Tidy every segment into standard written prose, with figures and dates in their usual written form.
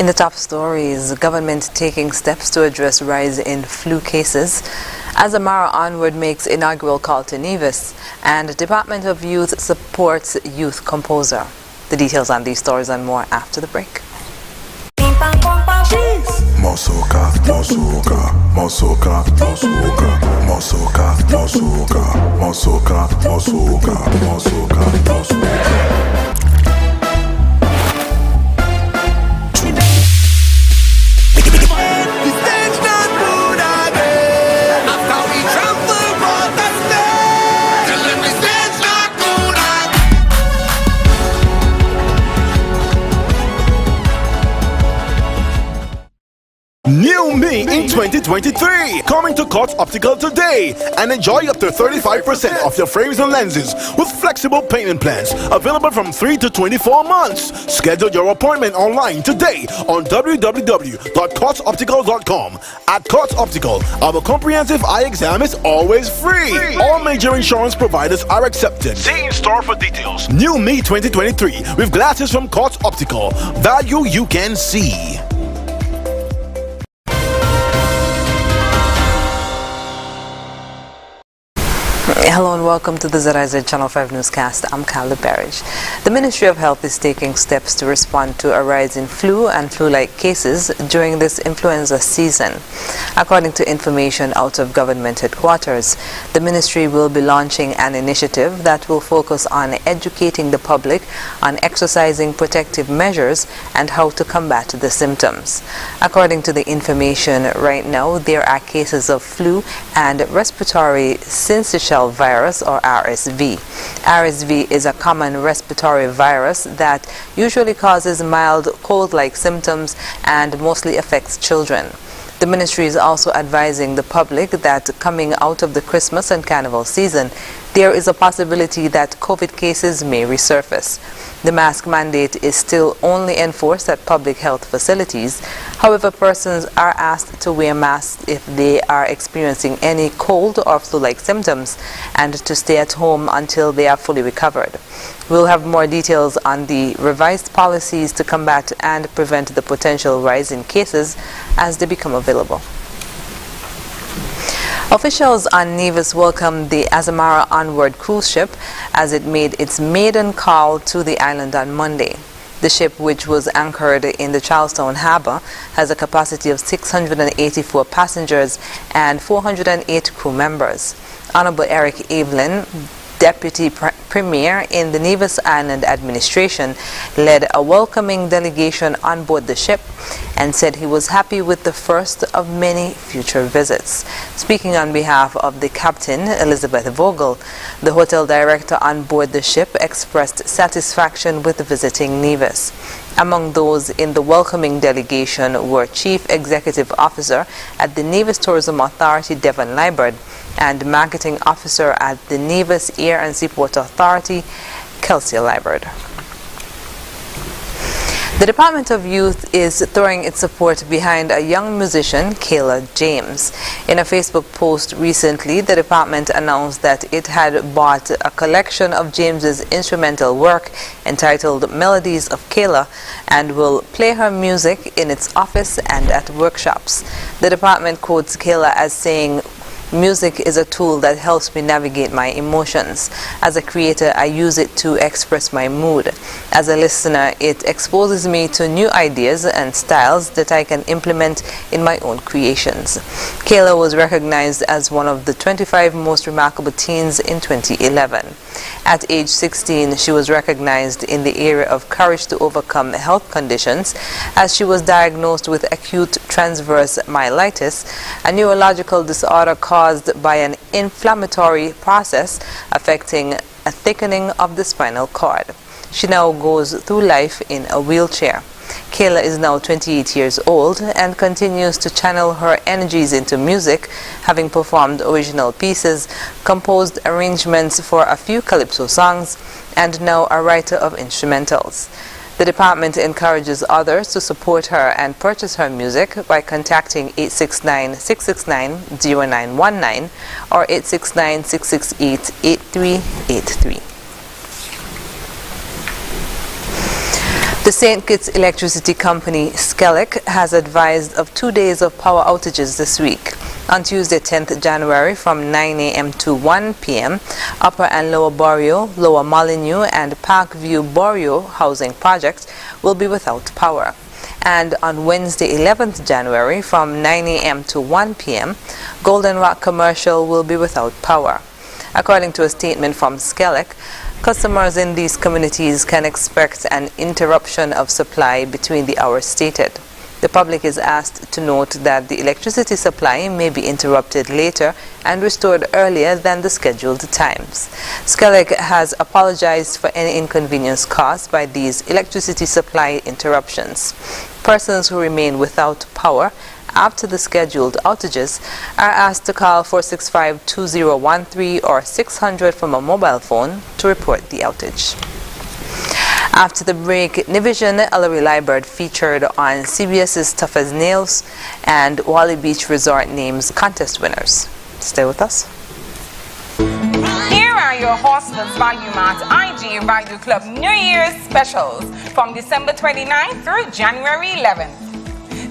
In the top stories, government taking steps to address rise in flu cases. As Amara Onward makes inaugural call to Nevis, and Department of Youth supports youth composer. The details on these stories and more after the break. Mosoka, mosoka, mosoka, mosoka, mosoka, mosoka, mosoka, mosoka, mosoka, mosoka. New me in 2023. Coming to Courts Optical today and enjoy up to 35% off your frames and lenses with flexible payment plans available from 3 to 24 months. Schedule your appointment online today on www.courtsoptical.com. At Courts Optical, our comprehensive eye exam is always free. All major insurance providers are accepted. See in store for details. New me 2023 with glasses from Courts Optical. Value you can see. Hello and welcome to the ZIZ Channel 5 newscast. I'm Carla Barrage. The Ministry of Health is taking steps to respond to a rise in flu and flu-like cases during this influenza season. According to information out of government headquarters, the ministry will be launching an initiative that will focus on educating the public on exercising protective measures and how to combat the symptoms. According to the information right now, there are cases of flu and respiratory syncytial virus or RSV. RSV is a common respiratory virus that usually causes mild cold-like symptoms and mostly affects children. The ministry is also advising the public that coming out of the Christmas and Carnival season, there is a possibility that COVID cases may resurface. The mask mandate is still only enforced at public health facilities. However, persons are asked to wear masks if they are experiencing any cold or flu-like symptoms and to stay at home until they are fully recovered. We'll have more details on the revised policies to combat and prevent the potential rise in cases as they become available. Officials on Nevis welcomed the Azamara Onward cruise ship as it made its maiden call to the island on Monday. The ship, which was anchored in the Charlestown Harbour, has a capacity of 684 passengers and 408 crew members. Honorable Eric Evelyn, Deputy Premier in the Nevis Island Administration, led a welcoming delegation on board the ship and said he was happy with the first of many future visits. Speaking on behalf of the captain, Elizabeth Vogel, the hotel director on board the ship expressed satisfaction with visiting Nevis. Among those in the welcoming delegation were Chief Executive Officer at the Nevis Tourism Authority, Devon Liberd, and Marketing Officer at the Nevis Air and Seaport Authority, Kelsey Liberd. The Department of Youth is throwing its support behind a young musician, Kayla James. In a Facebook post recently, the department announced that it had bought a collection of James's instrumental work entitled Melodies of Kayla and will play her music in its office and at workshops. The department quotes Kayla as saying, "Music is a tool that helps me navigate my emotions. As a creator, I use it to express my mood. As a listener, it exposes me to new ideas and styles that I can implement in my own creations." Kayla was recognized as one of the 25 most remarkable teens in 2011. At age 16, she was recognized in the area of courage to overcome health conditions as she was diagnosed with acute transverse myelitis, a neurological disorder caused by an inflammatory process affecting a thickening of the spinal cord. She now goes through life in a wheelchair. Kayla is now 28 years old and continues to channel her energies into music, having performed original pieces, composed arrangements for a few calypso songs, and now a writer of instrumentals. The department encourages others to support her and purchase her music by contacting 869-669-0919 or 869-668-8383. The St. Kitts electricity company, Skelec, has advised of 2 days of power outages this week. On Tuesday, 10th January, from 9 a.m. to 1 p.m., Upper and Lower Borio, Lower Molyneux, and Parkview Borio housing projects will be without power. And on Wednesday, 11th January, from 9 a.m. to 1 p.m., Golden Rock Commercial will be without power. According to a statement from Skelec, customers in these communities can expect an interruption of supply between the hours stated. The public is asked to note that the electricity supply may be interrupted later and restored earlier than the scheduled times. Skelec has apologized for any inconvenience caused by these electricity supply interruptions. Persons who remain without power after the scheduled outages are asked to call 465-2013 or 600 from a mobile phone to report the outage. After the break, Nivision Ellery Liburd featured on CBS's Tough as Nails and Wally Beach Resort names contest winners. Stay with us. Here are your Horseman's Value Mart IG Value Club New Year's specials from December 29th through January 11th.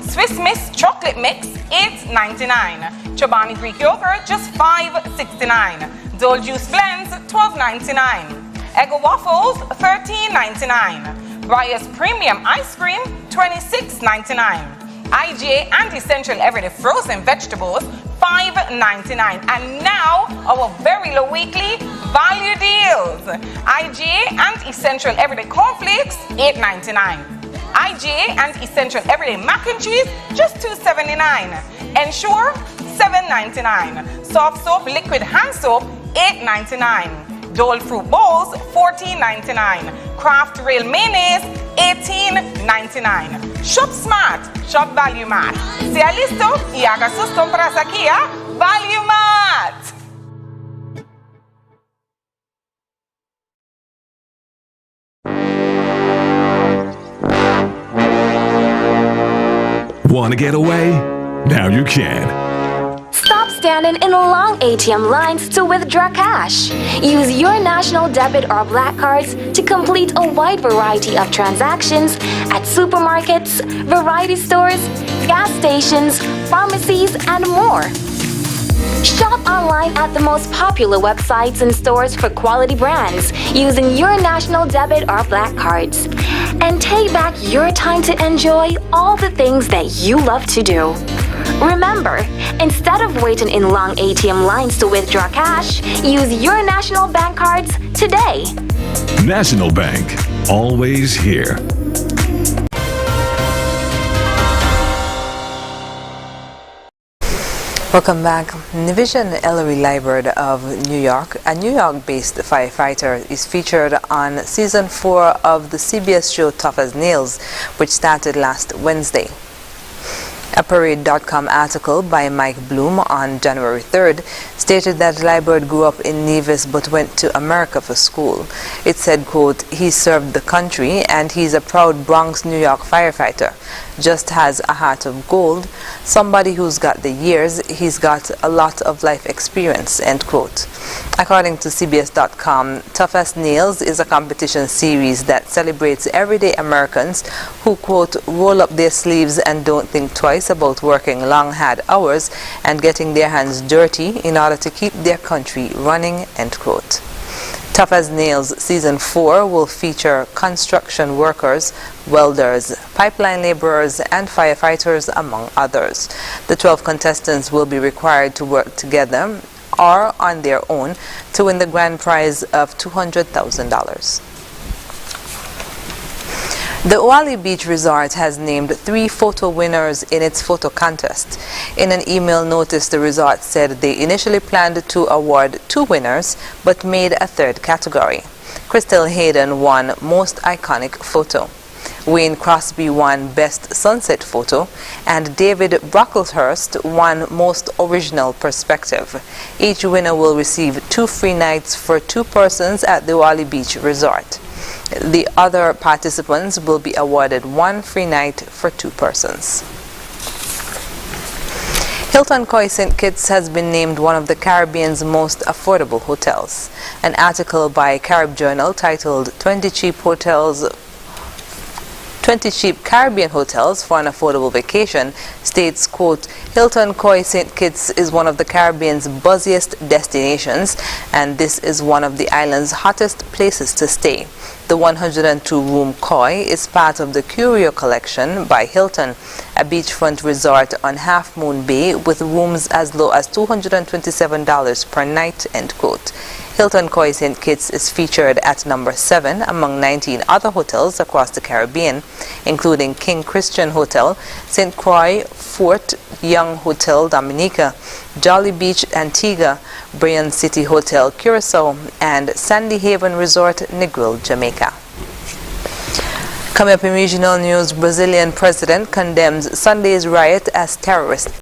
Swiss Miss Chocolate Mix, $8.99. Chobani Greek Yogurt, just $5.69. Dole Juice Blends, $12.99. Eggo Waffles, $13.99. Breyers Premium Ice Cream, $26.99. IGA and Essential Everyday Frozen Vegetables, $5.99. And now, our very low weekly value deals. IGA and Essential Everyday Cornflakes, $8.99. IGA and Essential Everyday Mac and Cheese, just $2.79. Ensure, $7.99. Soft Soap Liquid Hand Soap, $8.99. Dole Fruit Bowls, $14.99. Kraft Rail Mayonnaise, $18.99. Shop Smart, Shop Value Mart. Sea listo y haga sus compras aquí a Value Mart. Want to get away? Now you can. Stop standing in long ATM lines to withdraw cash. Use your national debit or black cards to complete a wide variety of transactions at supermarkets, variety stores, gas stations, pharmacies, and more. Shop online at the most popular websites and stores for quality brands using your national debit or black cards. And take back your time to enjoy all the things that you love to do. Remember, instead of waiting in long ATM lines to withdraw cash, use your national bank cards today. National Bank, always here. Welcome back. Nivision Ellery Liburd of New York, a New York-based firefighter, is featured on Season 4 of the CBS show Tough as Nails, which started last Wednesday. A Parade.com article by Mike Bloom on January 3rd stated that Liburd grew up in Nevis but went to America for school. It said, quote, "He served the country and he's a proud Bronx, New York firefighter. Just has a heart of gold. Somebody who's got the years, he's got a lot of life experience," end quote. According to CBS.com, Tough as Nails is a competition series that celebrates everyday Americans who, quote, roll up their sleeves and don't think twice about working long, hard hours and getting their hands dirty in order to keep their country running, end quote. Tough as Nails Season 4 will feature construction workers, welders, pipeline laborers, and firefighters, among others. The 12 contestants will be required to work together or on their own to win the grand prize of $200,000. The Wally Beach Resort has named 3 photo winners in its photo contest. In an email notice, the resort said they initially planned to award 2 winners, but made a 3rd category. Crystal Hayden won Most Iconic Photo. Wayne Crosby won Best Sunset Photo, and David Brocklehurst won Most Original Perspective. Each winner will receive 2 free nights for 2 persons at the Wally Beach Resort. The other participants will be awarded 1 free night for 2 persons. Hilton Koi St. Kitts has been named one of the Caribbean's most affordable hotels. An article by Carib Journal titled 20 Cheap Hotels 20 cheap Caribbean hotels for an affordable vacation, states, quote, Hilton Koi St. Kitts is one of the Caribbean's buzziest destinations, and this is one of the island's hottest places to stay. The 102-room Koi is part of the Curio Collection by Hilton, a beachfront resort on Half Moon Bay with rooms as low as $227 per night, end quote. Hilton Koi St. Kitts is featured at number 7 among 19 other hotels across the Caribbean, including King Christian Hotel, St. Croix Fort Young Hotel Dominica, Jolly Beach Antigua, Brian City Hotel Curacao, and Sandy Haven Resort Negril, Jamaica. Coming up in regional news, Brazilian president condemns Sunday's riot as terrorist.